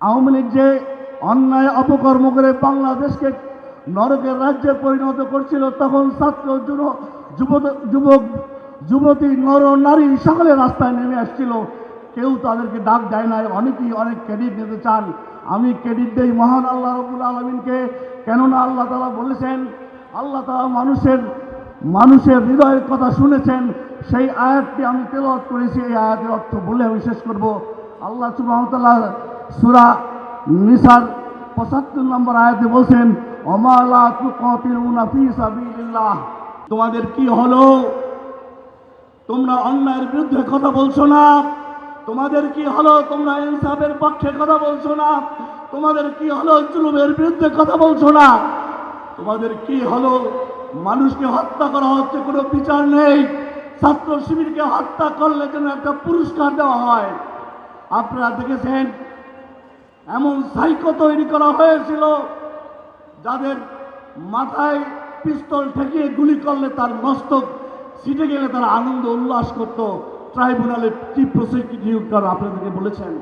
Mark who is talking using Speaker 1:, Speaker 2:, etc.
Speaker 1: আওয়ামী লীগ যে অন্যায় অপকর্ম করে বাংলাদেশকে নরকের রাজ্যে পরিণত করছিল, তখন ছাত্র যুবক যুবতী নর নারী সকলে রাস্তায় নেমে আসছিল, কেউ তাদেরকে ডাক দেয় নাই। অনেকেই অনেক ক্রেডিট নিতে চান, আমি ক্রেডিট দেই মহান আল্লাহ রাব্বুল আলামিনকে। কেননা আল্লাহ তাআলা বলেছেন, আল্লাহ তাআলা মানুষের হৃদয়ের কথা শুনেছেন। সেই আয়াতটি আমি তেলাওয়াত করেছি, এই আয়াতের অর্থ বলে আমি শেষ করব। আল্লাহ সুবহানাহু ওয়া তাআলা সূরা নিসার 75 নম্বর আয়াতে বলছেন, ওমা লা তুকাতিলুনা ফি সাবিলিল্লাহ। তোমাদের কি হলো? তোমরা অন্যায়ের বিরুদ্ধে কথা বলছো না? তোমাদের কি হলো? তোমরা ইনসাফের পক্ষে কথা বলছো না? তোমাদের কি হলো? জুলুমের বিরুদ্ধে কথা বলছো না? তোমাদের কি হলো? মানুষকে হত্যা করা হচ্ছে, কোনো বিচার নেই। ছাত্র শিবিরকে হত্যা করলে যেন একটা পুরস্কার দেওয়া হয়। আপনারা দেখেছেন এমন সাইকো তৈরি করা হয়েছিল, যাদের মাথায় পিস্তল ঠেকিয়ে গুলি করলে তার মস্তক ছিটে গেলে তারা আনন্দ উল্লাস করত। ট্রাইব্যুনালের চিফ প্রসিকিউটর আপনাদেরকে বলেছেন।